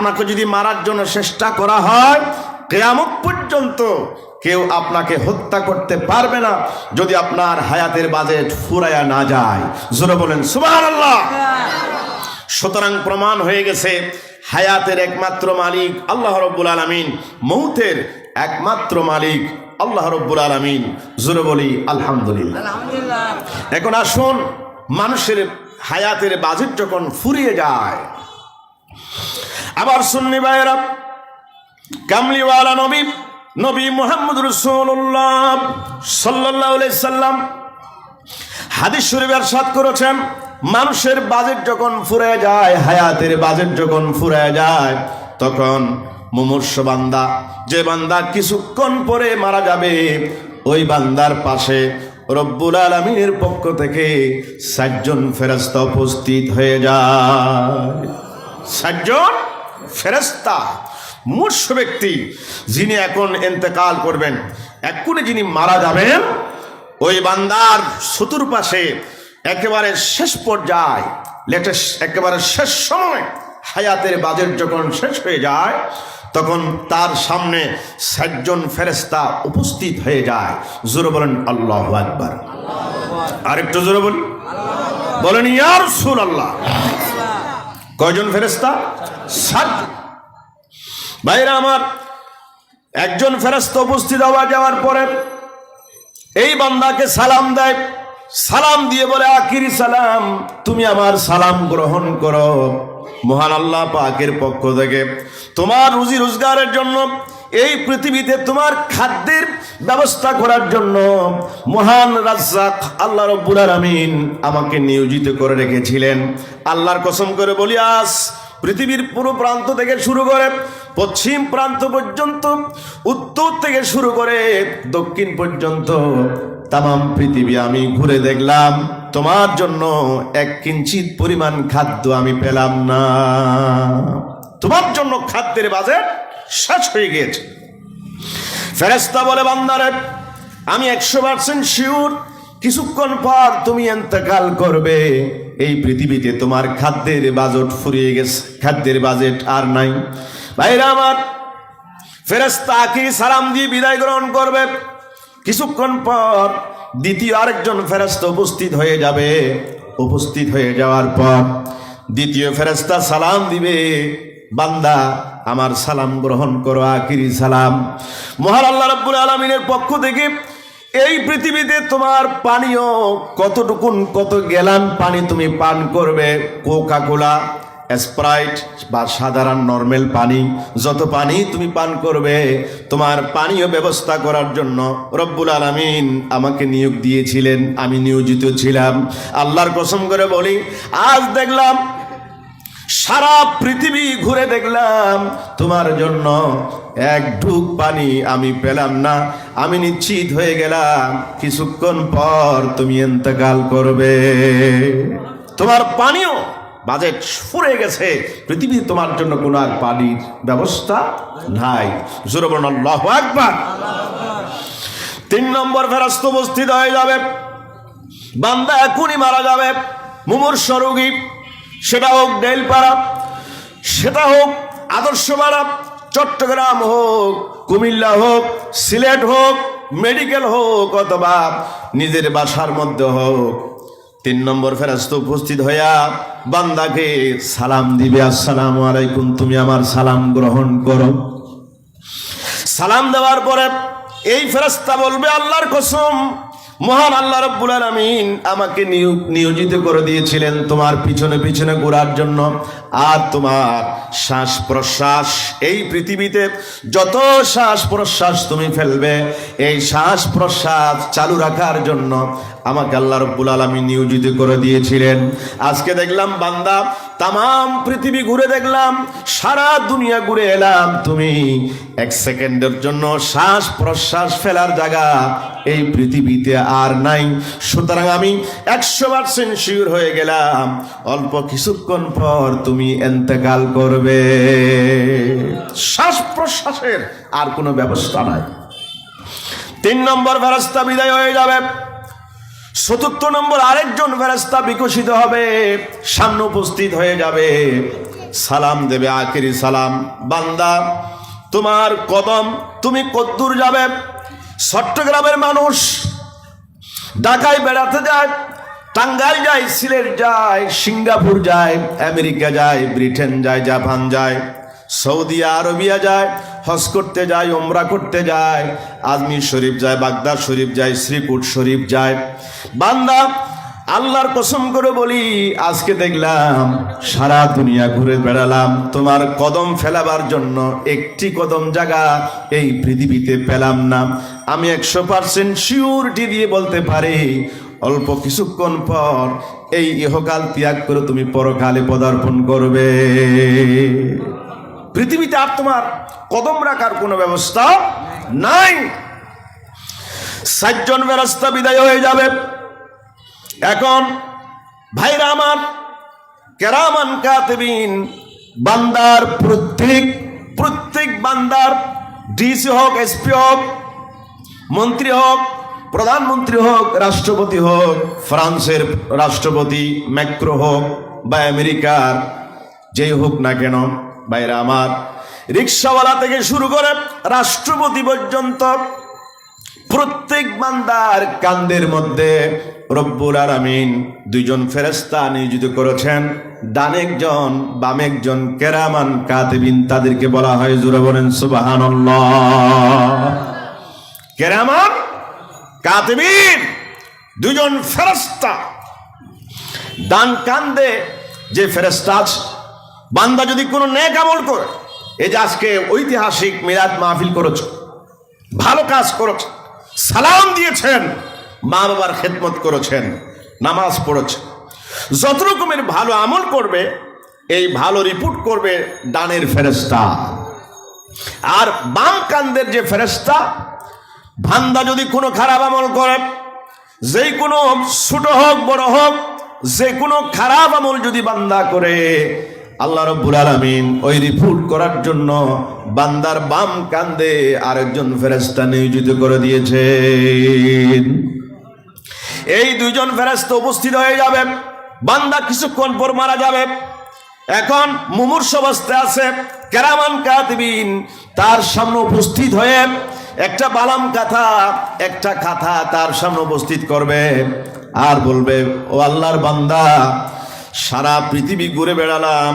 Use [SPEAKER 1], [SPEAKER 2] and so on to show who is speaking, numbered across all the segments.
[SPEAKER 1] আপনাকে যদি মারার জন্য চেষ্টা করা হয়, কিয়ামত পর্যন্ত কেউ আপনাকে হত্যা করতে পারবে না যদি আপনার হায়াতের বাজেট ফুরায়া না যায়। জোরে বলেন সুবহানাল্লাহ। সুতরাং প্রমাণ হয়ে গেছে হায়াতের একমাত্র মালিক আল্লাহ রাব্বুল আলামিন, মৌতের একমাত্র মালিক আল্লাহ রাব্বুল আলামিন। জোরে বলি আলহামদুলিল্লাহ। এখন আসুন, মানুষের হায়াতের বাজেট যখন ফুরিয়ে যায়, আবার সুন্নি ভাইয়েরা, কামলিওয়ালা নবী মুহাম্মদ রাসূলুল্লাহ সাল্লাল্লাহু আলাইহি সাল্লাম হাদিস শরীফে ইরশাদ করেছেন, মানুষের বাজেট যখন ফুরিয়ে যায়, হায়াতের বাজেট যখন ফুরিয়ে যায়, তখন মুমূর্ষ বান্দা, যে বান্দা কিছুক্ষণ পরে মারা যাবে, ওই বান্দার পাশে রব্বুল আলামিনের পক্ষ থেকে ৬০ জন ফেরেশতা উপস্থিত হয়ে যায়। ৬০ জন ফেরেশতা, মূর্খ ব্যক্তি যিনি এখন ইন্তেকাল করবেন, এক্ষুনি যিনি মারা যাবেন, ওই বান্দার চতুর্পাশে একেবারে শেষ পর্যায়ে, একেবারে শেষ সময়, হায়াতের বাজেট যখন শেষ হয়ে যায়, তখন তার সামনে ৬০ জন ফেরেশতা উপস্থিত হয়ে যায়। জোরে বলেন আল্লাহু আকবার। আরেকটু জোরে বলেন ইয়া রাসূলুল্লাহ। কয়জন ফেরেশতা? ৬০। ভাইরা আমার, একজন ফেরেশতা উপস্থিত হওয়া যাওয়ার পরে এই বান্দাকে সালাম দেয়, সালাম দিয়ে বলে, আখিরি সালাম, তুমি আমার সালাম গ্রহণ করো। মহান আল্লাহ পাকের পক্ষ থেকে তোমার রুজি রোজগারের জন্য, এই পৃথিবীতে তোমার খাদ্যের ব্যবস্থা করার জন্য মহান রাজ্জাক আল্লাহ রাব্বুল আলামিন আমাকে নিয়োজিত করে রেখেছিলেন। আল্লাহর কসম করে বলি, আজ পৃথিবীর পুরো প্রান্ত থেকে শুরু করে পশ্চিম প্রান্ত পর্যন্ত, উত্তর থেকে শুরু করে দক্ষিণ পর্যন্ত তাম পৃথিবী আমি ঘুরে দেখলাম, তোমার জন্য এক কিঞ্চিত পরিমাণ খাদ্য আমি পেলাম না। তোমার জন্য খাদ্যের বাজেট শেষ হয়ে গিয়েছে। ফেরেশতা বলে, বান্দারে, আমি 100% শিওর কিছুক্ষণ পর তুমি ইন্তেকাল করবে, এই পৃথিবীতে তোমার খাদ্যের বাজেট ফুরিয়ে গেছে, খাদ্যের বাজেট আর নাই। ভাইরা আমার, ফেরেশতা কি সালাম দিয়ে বিদায় গ্রহণ করবে, কিছুক্ষণ পর দ্বিতীয় আরেকজন ফেরেশতা উপস্থিত হয়ে যাবে। উপস্থিত হয়ে যাওয়ার পর দ্বিতীয় ফেরেশতা সালাম দিবে, বান্দা আমার সালাম গ্রহণ করো, আখিরি সালাম। মহান আল্লাহ রাব্বুল আলামিনের পক্ষ থেকে এই পৃথিবীতে তোমার পানীয় কতটুকুন, কত গ্যালান পানি তুমি পান করবে, কোকা কোলা, স্প্রাইট বা সাধারণ নরমাল পানি, যত পানি তুমি পান করবে, তোমার পানীয় ব্যবস্থা করার জন্য রব্বুল আলামিন আমাকে নিয়োগ দিয়েছিলেন, আমি নিয়োজিত ছিলাম। আল্লাহর কসম করে বলি, আজ দেখলাম সারা পৃথিবী ঘুরে দেখলাম, তোমার জন্য এক ঢুক পানি আমি পেলাম না। আমি নিশ্চিত হয়ে গেলাম কিছুক্ষণ পর তুমি ইন্তেকাল করবে, তোমার পানীয় বাজেট ফুরিয়ে গেছে, পৃথিবীতে তোমার জন্য কোনো আর পানির ব্যবস্থা নাই। জোরে বলুন আল্লাহু আকবার। ৩ নম্বর ফেরেশতা উপস্থিত হয়ে যাবে, বান্দা এখনই মারা যাবে, মুমূর্ষ রোগী, সেটা হোক ডেলপাড়া, সেটা হোক আদর্শপাড়া, চট্টগ্রাম হোক, কুমিল্লা হোক, সিলেট হোক, মেডিকেল হোক, অথবা নিজের বাসার মধ্যে হোক, ৩ নম্বর ফেরেশতা উপস্থিত হইয়া বান্দাকে সালাম দিবে, আসসালামু আলাইকুম, তুমি আমার সালাম গ্রহণ করো। সালাম দেওয়ার পরে এই ফেরেশতা বলবে, আল্লাহর কসম, মহান আল্লাহ রাব্বুল আলামিন আমাকে নিয়োজিত করে দিয়েছিলেন তোমার পিছনে পিছনে ঘোরার জন্য, আর তোমার শ্বাস প্রশ্বাস, এই পৃথিবীতে যত শ্বাস প্রশ্বাস তুমি ফেলবে, এই শ্বাস প্রশ্বাস চালু রাখার জন্য আমাকে আল্লাহ রাব্বুল আলামিন নিয়োজিত করে দিয়েছিলেন। আজকে দেখলাম বান্দা, তাম পৃথিবী ঘুরে দেখলাম, সারা দুনিয়া ঘুরে এলাম, তুমি 1 সেকেন্ডের জন্য শ্বাস প্রশ্বাস ফেলার জায়গা এই পৃথিবীতে আর নাই। সুতরাং আমি 100% শিওর হয়ে গেলাম, অল্প কিছুক্ষণ পর তুমি ইন্তেকাল করবে, শ্বাস প্রশ্বাসের আর কোনো ব্যবস্থা নাই। 3 নম্বর ফেরেশতা বিদায় হয়ে যাবে, 4র্থ নম্বর আরেকজন ফেরেশতা বিকশিত হবে, সামনে উপস্থিত হয়ে যাবে। সালাম দেবে, আখেরি সালাম, বান্দা তোমার কদম তুমি কদ্দূর যাবে। চট্টগ্রামের মানুষ ঢাকায় বেড়াতে যায়, টাঙ্গাইল যায়, সিলেট যায়, সিঙ্গাপুর যায়, আমেরিকা যায়, ব্রিটেন যায়, জাপান যায়, সৌদি আরবিয়া যায়, হজ করতে যায়, ওমরা করতে যায়, আজমির শরীফ যায়, বাগদাদ শরীফ যায়, শ্রীপুর শরীফ যায়। বান্দা আল্লাহর কসম করে বলি, আজকে দেখলাম সারা দুনিয়া ঘুরে বেড়ালাম, তোমার কদম ফেলাবার জন্য একটি কদম জায়গা এই পৃথিবীতে পেলাম না। আমি 100% সিউরিটি দিয়ে বলতে পারি, অল্প কিছুক্ষণ পর এই ইহকাল ত্যাগ করে তুমি পরকালে পদার্পণ করবে। পৃথিবীতে আর তোমার কদম রাখার কোনো ব্যবস্থা নাই। 7 জন ফেরেশতা বিদায় হয়ে যাবে। এখন ভাইরা আমার, কেরামান কাতিবিন, বান্দার প্রত্যেক বান্দার ডিসি হোক, এসপি হোক, মন্ত্রী হোক, প্রধানমন্ত্রী হোক, রাষ্ট্রপতি হোক, ফ্রান্সের রাষ্ট্রপতি ম্যাক্রো হোক বা আমেরিকার যেই হোক না কেন, ভাইরা আমার, রিক্সাওয়ালা থেকে শুরু করে রাষ্ট্রপতি পর্যন্ত প্রত্যেক বান্দার কান্দের মধ্যে রব্বুল আলামিন 2 জন ফেরেশতা নিয়োজিত করেছেন, ডানে একজন, বামে একজন, কেরামান কাতিবিন, তাদেরকে বলা হয়, জোরে বলেন সুবহানাল্লাহ। কেরামান কাতিবিন 2 জন ফেরেশতা। ডান কান্দে যে ফেরেশতা আছে, বান্দা যদি কোনো নেক আমল করে, এই যে আজকে ঐতিহাসিক মিলাদ মাহফিল করেছে, ভালো কাজ করেছে, সালাম দিয়েছেন, মা বাবার খেদমত করেছেন, নামাজ পড়েছেন, যত রকমের ভালো আমল করবে, এই ভালো রিপোর্ট করবে ডানের ফেরেশতা। আর বাম কান্দের যে ফেরেশতা, বান্দা যদি কোনো খারাপ আমল করে, যেই কোনো ছোট হোক বড় হোক, যে কোনো খারাপ আমল যদি বান্দা করে, আল্লাহ রাব্বুল আলামিন ওই রিপোর্ট করার জন্য বান্দার বাম কান্দে আরেকজন ফেরেশতা নিয়োজিত করে দিয়েছেন। এই 2 জন ফেরেশতা উপস্থিত হয়ে যাবে, বান্দা কিছুক্ষণ পর মারা যাবে। এখন মুমূর্ষু অবস্থায় আছে, কেরামান কাতিবিন তার সামনে উপস্থিত হয়ে একটা বালাম কাথা, একটা কাথা তার সামনে উপস্থিত করবে আর বলবে, ও আল্লাহর বান্দা, সারা পৃথিবী ঘুরে বেড়ালাম,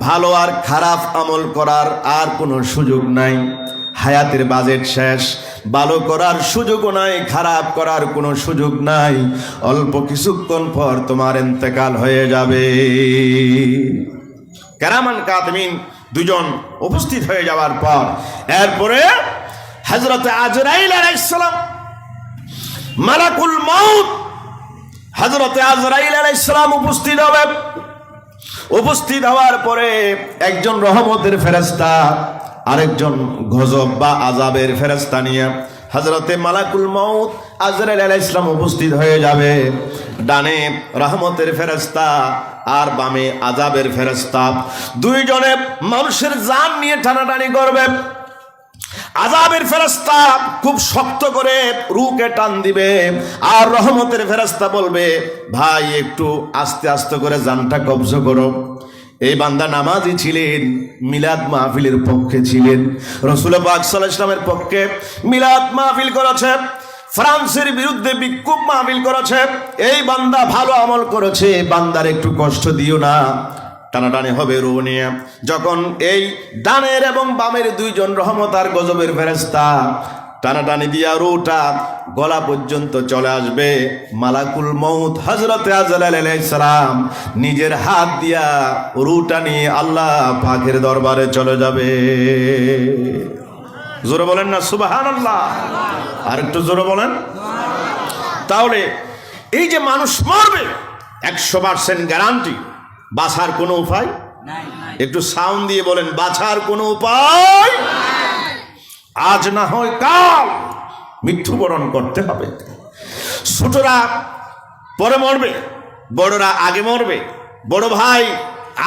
[SPEAKER 1] ভালো আর খারাপ আমল করার আর কোনো সুযোগ নাই, হায়াতের বাজেট শেষ, ভালো করার সুযোগও নাই, খারাপ করার কোনো সুযোগ নাই, অল্প কিছুক্ষণ পর তোমার ইন্তেকাল হয়ে যাবে। কেরামান কাতিবিন 2 জন উপস্থিত হয়ে যাওয়ার পর এরপরে হযরত আজরাইল আলাইহিস সালাম, মালাকুল মউত, হযরত আজরাইল আলাইহিস সালাম উপস্থিত হবে। উপস্থিত হওয়ার পরে একজন রহমতের ফেরেশতা, আরেকজন গজব বা আযাবের ফেরেশতা নিয়ে হযরতে মালাকুল মউত আজরাইল আলাইহিস সালাম উপস্থিত হয়ে যাবে। ডানে রহমতের ফেরেশতা আর বামে আযাবের ফেরেশতা, 2 জনে মানুষের জান নিয়ে টানাটানি করবে। আযাবের ফেরেশতা খুব শক্ত করে রুকে টান দিবে, আর রহমতের ফেরেশতা বলবে, ভাই একটু আস্তে আস্তে করে জানটা কবজ করো। এই বান্দা নামাজি ছিলেন, মিলাদ মাহফিলের পক্ষে ছিলেন, রাসূল পাক সাল্লাল্লাহু আলাইহি ওয়াসাল্লামের পক্ষে মিলাদ মাহফিল করেছে, ফ্রান্সের বিরুদ্ধে বিক্ষোভ মাহফিল করেছে। এই বান্দা ভালো আমল করেছে, বান্দার একটু কষ্ট দিও না, টানাটানি হবে রু নিয়ে। যখন এই ডানের এবং বামের 2 জন রহমত আর গজবের ফেরেশতা টানাটানি দিয়া রুটা গলা পর্যন্ত চলে আসবে, মালাকুল মউত হযরতে আজরাইল আলাইহিস সালাম নিজের হাত দিয়া রুটা নিয়ে আল্লাহ পাকের দরবারে চলে যাবে। জোরে বলেন না সুবহানাল্লাহ, আর একটু জোরে বলেন। তাহলে এই যে মানুষ মরবে 100% গ্যারান্টি, বাঁচার কোনো উপায় নাই। একটু সাউন্ড দিয়ে বলেন, বাঁচার কোনো উপায় আজ না হয় কাল মৃত্যুবরণ করতে হবে। ছোটরা পরে মরবে, বড়রা আগে মরবে, বড় ভাই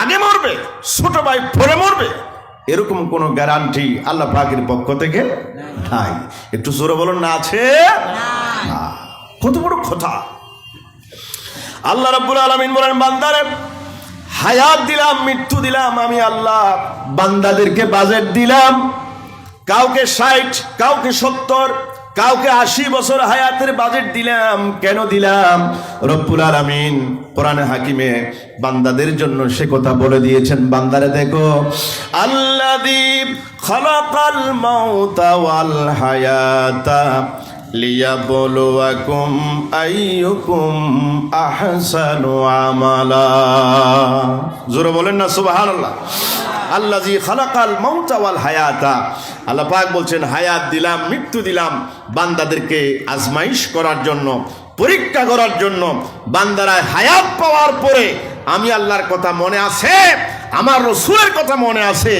[SPEAKER 1] আগে মরবে, ছোট ভাই পরে মরবে, এরকম কোনো গ্যারান্টি আল্লাহ পাকের পক্ষ থেকে নাই। একটু জোরে বলুন না, আছে না। কত বড় কথা। আল্লাহ রাব্বুল আলামিন বলেন, বান্দারে হায়াত দিলাম, মৃত্যু দিলাম, আমি আল্লাহ বান্দাদেরকে বাজেট দিলাম, কাউকে 60, কাউকে 70, কাউকে 80 বছর হায়াতের বাজেট দিলাম। কেন দিলাম? রব্বুল আলামিন কোরআনে হাকিমে বান্দাদের জন্য সে কথা বলে দিয়েছেন, বান্দারে দেখো, আল্লাযী খালাকাল মাউতা ওয়াল হায়াতা লিয়াবলুয়াকুম আইয়ুকুম আহসানু আমালা। জোরে বলেন না সুবহানাল্লাহ। আল্লাযী খালাকাল মাউতা ওয়াল হায়াতা, আল্লাহ পাক বলছেন হায়াত দিলাম, মৃত্যু দিলাম বান্দাদেরকে আজমাইশ করার জন্য, পরীক্ষা করার জন্য। বান্দারা হায়াত পাওয়ার পরে আমি আল্লাহর কথা মনে আছে, আমার রাসূলের কথা মনে আছে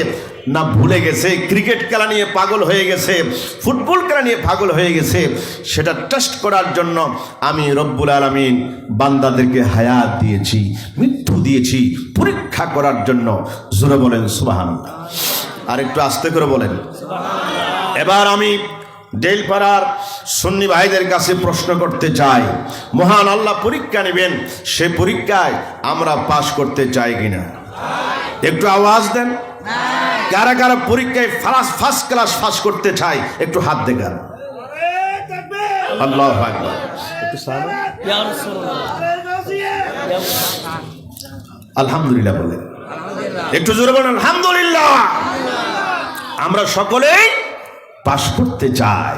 [SPEAKER 1] না ভুলে গেছে, ক্রিকেট খেলা নিয়ে পাগল হয়ে গেছে, ফুটবল খেলা নিয়ে পাগল হয়ে গেছে, সেটা টেস্ট করার জন্য আমি রব্বুল আলামিন বান্দাদেরকে হায়াত দিয়েছি, মৃত্যু দিয়েছি পরীক্ষা করার জন্য। জোরে বলেন সুবহানাল্লাহ। আর একটু আস্তে করে বলেন। এবার আমি ডেলপাড়ার সুন্নি ভাইদের কাছে প্রশ্ন করতে চাই, মহান আল্লাহ পরীক্ষা নেবেন, সে পরীক্ষায় আমরা পাশ করতে চাই কিনা? একটু আওয়াজ দেন। কারা কারা পরীক্ষায় ফার্স্ট ক্লাস পাস করতে চাই একটু হাত দেখান। আল্লাহু আকবার। আলহামদুলিল্লাহ বলেন, একটু জোরে বলেন আলহামদুলিল্লাহ। আমরা সকলেই পাশ করতে চাই।